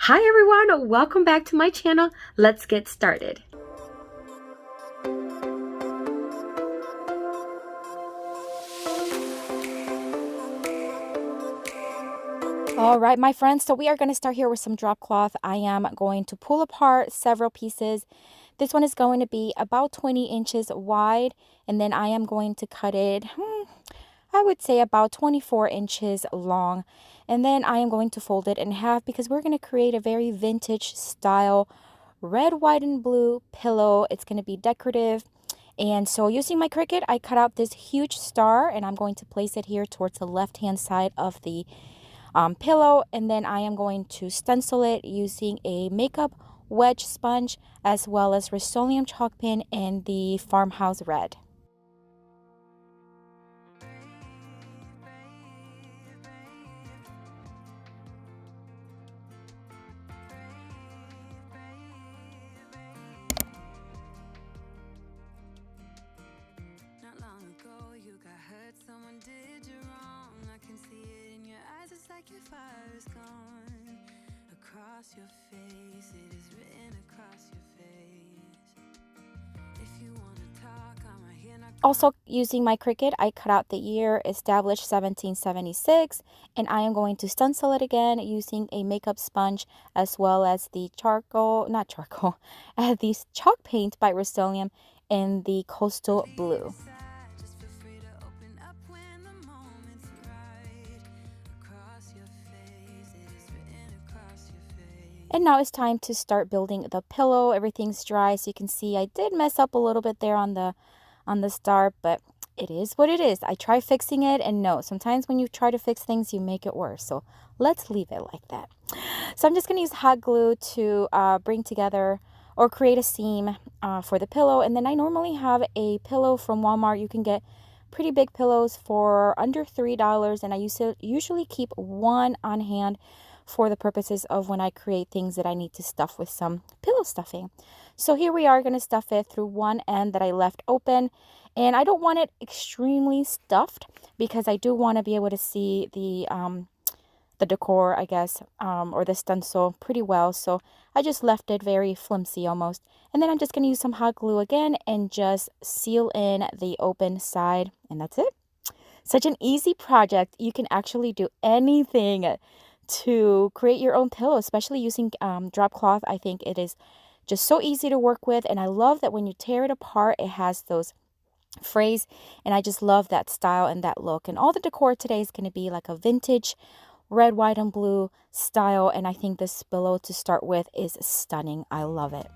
Hi everyone, welcome back to my channel. Let's get started. All right, my friends, so we are going to start here with some drop cloth. I am going to pull apart several pieces. This one is going to be about 20 inches wide, and then I am going to cut it, I would say about 24 inches long. And then I am going to fold it in half because we're going to create a very vintage style red, white, and blue pillow. It's going to be decorative. And so using my Cricut, I cut out this huge star, and I'm going to place it here towards the left-hand side of the pillow, and then I am going to stencil it using a makeup wedge sponge as well as Rust-Oleum chalk pen in the Farmhouse Red. Your fire is gone across your face. It is written across your face. If you want to talk, I'm right here. Also using my Cricut, I cut out the year established 1776, and I am going to stencil it again using a makeup sponge as well as the the chalk paint by Rust-Oleum in the Coastal Blue. And now it's time to start building the pillow. Everything's dry, so you can see I did mess up a little bit there on the star, but it is what it is. I try fixing it, and no, sometimes when you try to fix things, you make it worse. So let's leave it like that. So I'm just going to use hot glue to bring together or create a seam for the pillow. And then I normally have a pillow from Walmart. You can get pretty big pillows for under $3, and I usually keep one on hand for the purposes of when I create things that I need to stuff with some pillow stuffing. So here we are going to stuff it through one end that I left open, and I don't want it extremely stuffed because I do want to be able to see the decor, I guess, or the stencil pretty well. So I just left it very flimsy almost, and then I'm just going to use some hot glue again and just seal in the open side, and that's it. Such an easy project. You can actually do anything to create your own pillow, especially using drop cloth. I think it is just so easy to work with, and I love that when you tear it apart, it has those frays, and I just love that style and that look. And all the decor today is going to be like a vintage red, white, and blue style, and I think this pillow to start with is stunning. I love it.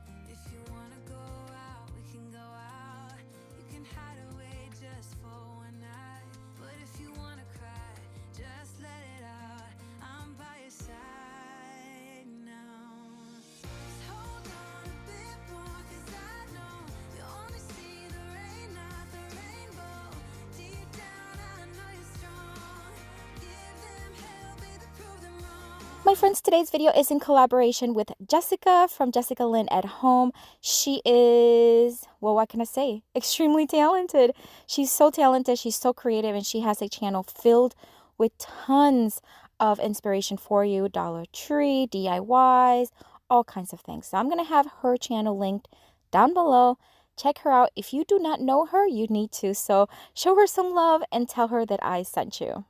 My friends, today's video is in collaboration with Jessica from Jessica Lynn at Home. She is, well, what can I say? Extremely talented. She's so talented. She's so creative, and she has a channel filled with tons of inspiration for you. Dollar Tree, DIYs, all kinds of things. So I'm going to have her channel linked down below. Check her out. If you do not know her, you need to. So show her some love and tell her that I sent you.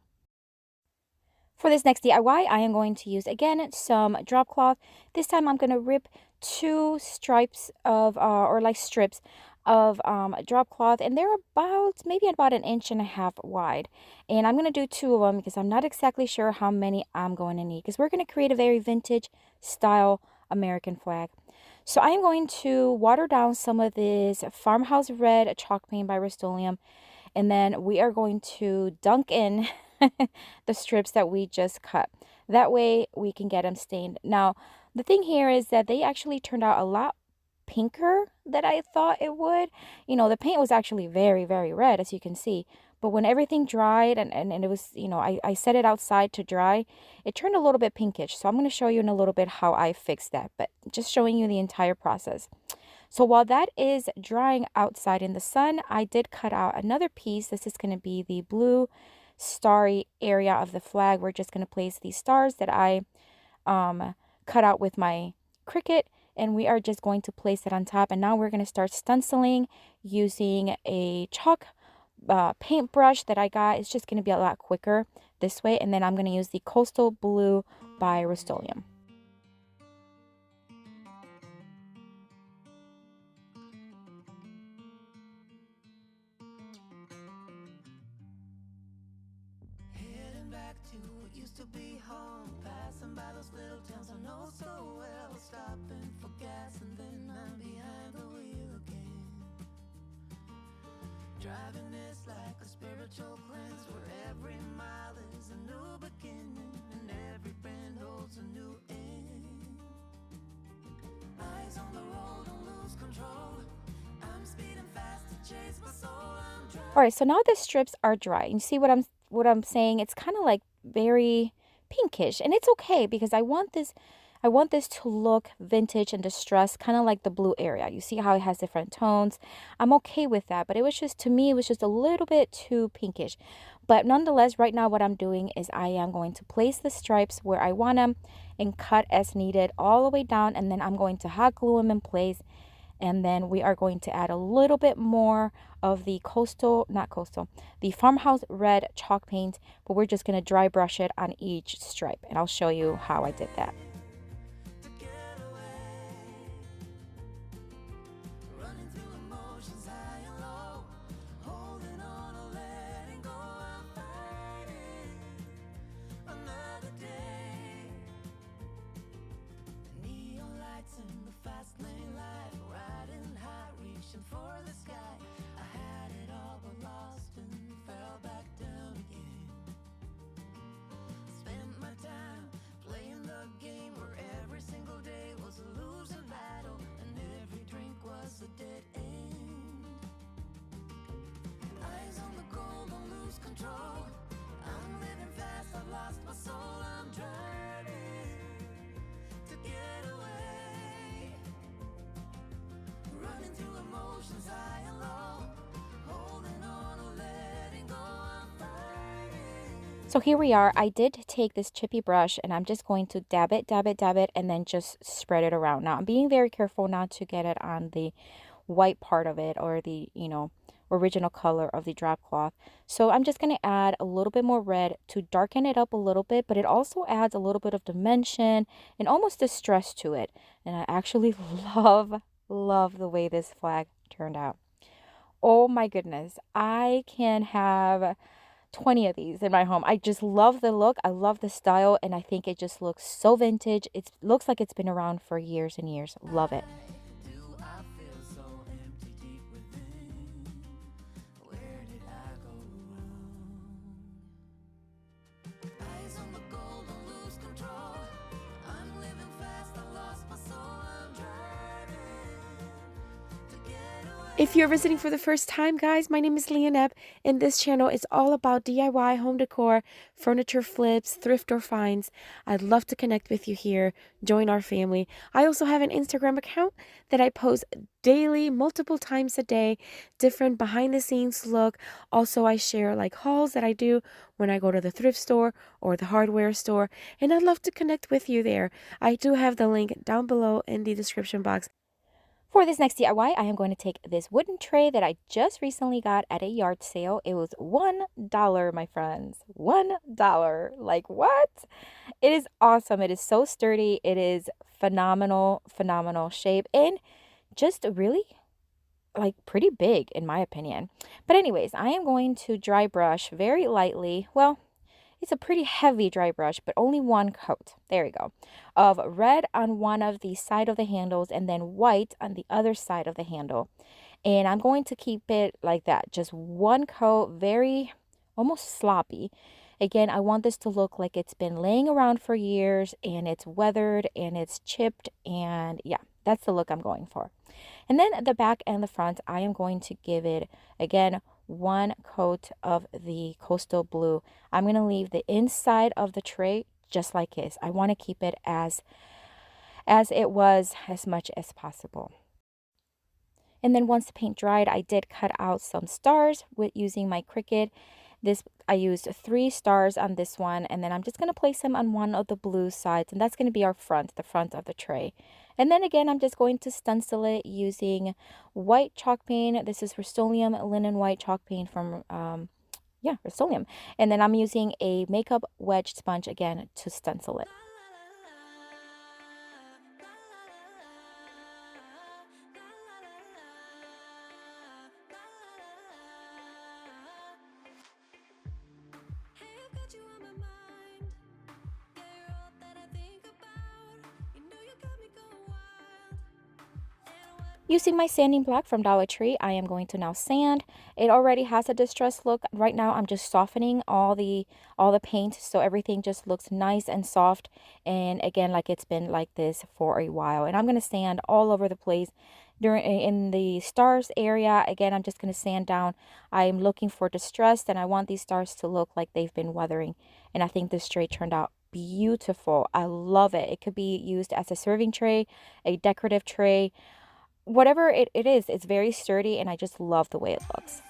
For this next DIY, I am going to use, again, some drop cloth. This time I'm going to rip two stripes of, or like strips of drop cloth, and they're maybe about 1.5 inches wide. And I'm going to do 2 of them because I'm not exactly sure how many I'm going to need, because we're going to create a very vintage style American flag. So I am going to water down some of this Farmhouse Red chalk paint by Rust-Oleum, and then we are going to dunk in the strips that we just cut. That way we can get them stained. Now, the thing here is that they actually turned out a lot pinker than I thought it would. You know, the paint was actually very, very red, as you can see. But when everything dried and it was, you know, I set it outside to dry, it turned a little bit pinkish. So I'm going to show you in a little bit how I fixed that, but just showing you the entire process. So while that is drying outside in the sun, I did cut out another piece. This is going to be the blue starry area of the flag. We're just going to place these stars that I cut out with my Cricut, and we are just going to place it on top. And now we're going to start stenciling using a chalk paintbrush that I got. It's just going to be a lot quicker this way. And then I'm going to use the Coastal Blue by Rust-Oleum. Heading back to what used to be home, passing by those little towns I know so well, stopping for gas and then I'm behind the wheel again. Driving is like a spiritual cleanse where every mile is a new beginning and every bend holds a new end. Eyes on the road, don't lose control. I'm speeding fast to chase my soul. I'm driving. All right, so now the strips are dry. You see what I'm saying? It's kind of like very pinkish, and it's okay because I want this to look vintage and distressed, kind of like the blue area. You see how it has different tones. I'm okay with that, but it was just, to me, it was just a little bit too pinkish. But nonetheless, right now what I'm doing is I am going to place the stripes where I want them and cut as needed all the way down, and then I'm going to hot glue them in place. And then we are going to add a little bit more of the the Farmhouse Red chalk paint, but we're just going to dry brush it on each stripe, and I'll show you how I did that. To get away, running through emotions high and low, holding on or letting go. I'm fighting another day. The neon lights in the fast lane light, riding high, reaching for the sky. I had it all but lost and fell back down again. Spent my time playing the game where every single day was a losing battle and every drink was a dead end. Eyes on the goal, don't lose control. I'm living fast, I've lost my soul. I'm driving to get away, running through emotions high and low, holding on or letting go. I'm fighting. So here we are. I did take this chippy brush and I'm just going to dab it, and then just spread it around. Now I'm being very careful not to get it on the white part of it or the, original color of the drop cloth. So I'm just going to add a little bit more red to darken it up a little bit, but it also adds a little bit of dimension and almost distress to it. And I actually love the way this flag turned out. Oh my goodness. I can have 20 of these in my home. I just love the look. I love the style, and I think it just looks so vintage. It looks like it's been around for years and years. Love it. Do I feel so empty deep within? Where did I go wrong? Eyes on the goal, don't lose control. I'm living fast, I lost my soul. I'm driving to get away. If you're visiting for the first time, guys, my name is Lynn, and this channel is all about DIY home decor, furniture flips, thrift or finds. I'd love to connect with you here. Join our family. I also have an Instagram account that I post daily, multiple times a day, different behind the scenes look. Also, I share like hauls that I do when I go to the thrift store or the hardware store, and I'd love to connect with you there. I do have the link down below in the description box. For this next DIY, I am going to take this wooden tray that I just recently got at a yard sale. It was $1, my friends. $1. Like, what? It is awesome. It is so sturdy. It is phenomenal shape, and just really, like, pretty big in my opinion. But anyways, I am going to dry brush very lightly. Well, it's a pretty heavy dry brush, but only one coat. There we go. Of red on one of the side of the handles and then white on the other side of the handle. And I'm going to keep it like that. Just one coat, very almost sloppy. Again, I want this to look like it's been laying around for years and it's weathered and it's chipped, and yeah, that's the look I'm going for. And then the back and the front, I am going to give it, again, one coat of the Coastal Blue. I'm going to leave the inside of the tray just like this. I want to keep it as it was as much as possible. And then once the paint dried, I did cut out some stars with using my Cricut. This I used 3 stars on this one, and then I'm just going to place them on one of the blue sides, and that's going to be our front, the front of the tray. And then again, I'm just going to stencil it using white chalk paint. This is Rust-Oleum linen white chalk paint from Rust-Oleum. And then I'm using a makeup wedge sponge again to stencil it. Using my sanding block from Dollar Tree, I am going to now sand. It already has a distressed look. Right now, I'm just softening all the paint so everything just looks nice and soft. And again, like it's been like this for a while. And I'm going to sand all over the place. In the stars area, again, I'm just going to sand down. I'm looking for distressed, and I want these stars to look like they've been weathering. And I think this tray turned out beautiful. I love it. It could be used as a serving tray, a decorative tray. Whatever it is, it's very sturdy, and I just love the way it looks.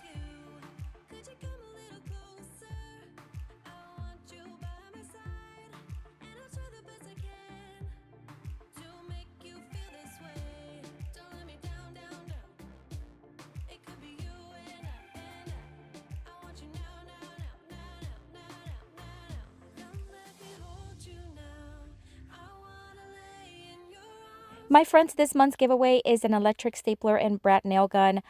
My friends, this month's giveaway is an electric stapler and Brat nail gun.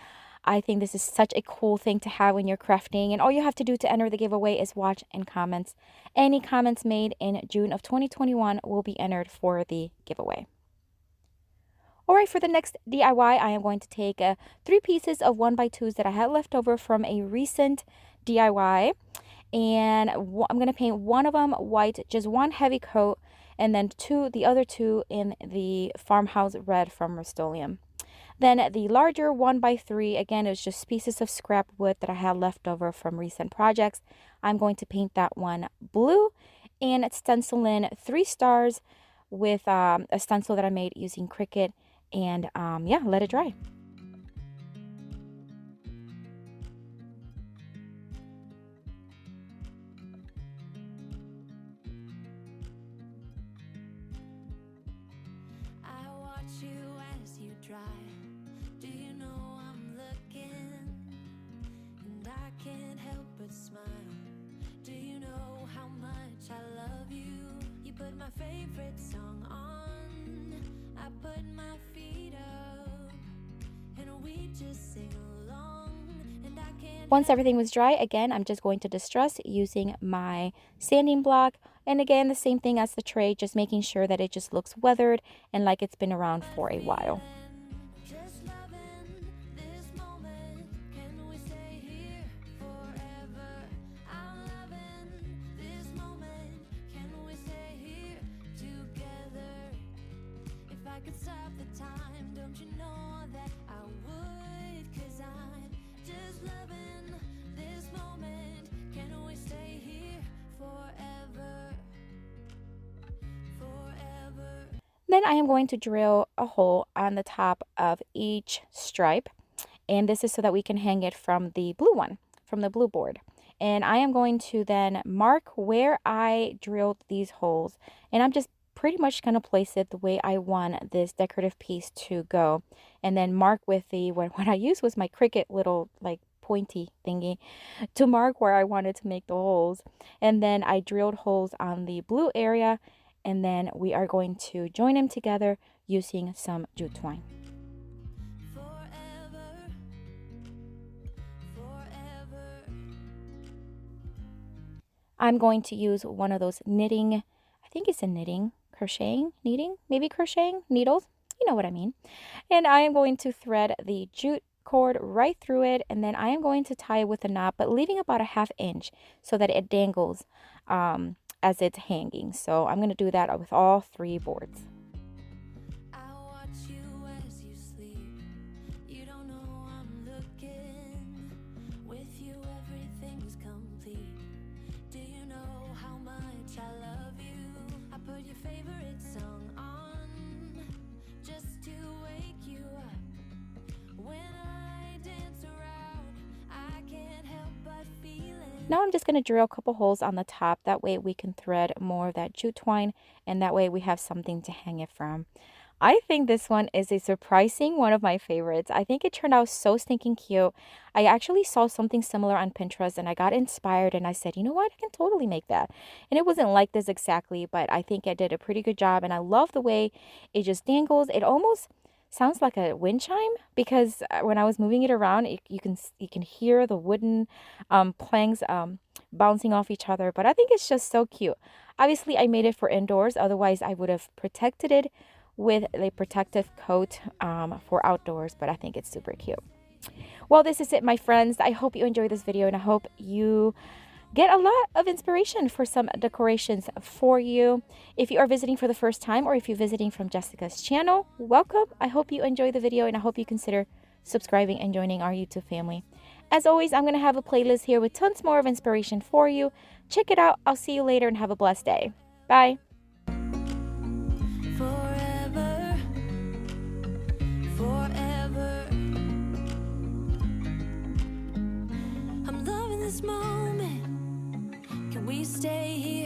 I think this is such a cool thing to have when you're crafting, and all you have to do to enter the giveaway is watch and comments. Any comments made in June of 2021 will be entered for the giveaway. Alright, for the next DIY, I am going to take 3 pieces of 1x2s that I had left over from a recent DIY, and I'm going to paint one of them white, just one heavy coat, and then the other two in the farmhouse red from Rust-Oleum. Then the larger 1x3, again, is just pieces of scrap wood that I had left over from recent projects. I'm going to paint that one blue and stencil in 3 stars with a stencil that I made using Cricut, and let it dry. Do you know I'm looking, and I can't help but smile? Do you know how much I love you? You put my favorite song on, I put my feet up, and we just sing along, and I can't. Once everything was dry, again, I'm just going to distress using my sanding block. And again, the same thing as the tray, just making sure that it just looks weathered and like it's been around for a while. Then I am going to drill a hole on the top of each stripe, and this is so that we can hang it from the blue one, from the blue board. And I am going to then mark where I drilled these holes, and I'm just pretty much going to place it the way I want this decorative piece to go, and then mark with the what I used was my Cricut little like pointy thingy to mark where I wanted to make the holes. And then I drilled holes on the blue area, and then we are going to join them together using some jute twine. I'm going to use one of those knitting, I think it's a knitting, crocheting needles. You know what I mean. And I am going to thread the jute cord right through it, and then I am going to tie it with a knot, but leaving about a 1/2 inch so that it dangles as it's hanging. So I'm going to do that with all 3 boards. When I dance around, I can't help but feeling Now I'm just going to drill a couple holes on the top. That way we can thread more of that jute twine, and that way we have something to hang it from. I think this one is a surprising one of my favorites. I think it turned out so stinking cute. I actually saw something similar on Pinterest and I got inspired and I said, you know what, I can totally make that. And it wasn't like this exactly, but I think I did a pretty good job, and I love the way it just dangles. It almost sounds like a wind chime because when I was moving it around, you can hear the wooden planks bouncing off each other. But I think it's just so cute. Obviously, I made it for indoors. Otherwise, I would have protected it with a protective coat for outdoors, but I think it's super cute. Well, this is it, my friends. I hope you enjoyed this video, and I hope you get a lot of inspiration for some decorations for you. If you are visiting for the first time, or if you're visiting from Jessica's channel, welcome. I hope you enjoy the video, and I hope you consider subscribing and joining our YouTube family. As always, I'm going to have a playlist here with tons more of inspiration for you. Check it out. I'll see you later, and have a blessed day. Bye. Forever, forever. I'm loving this moment. Can we stay here?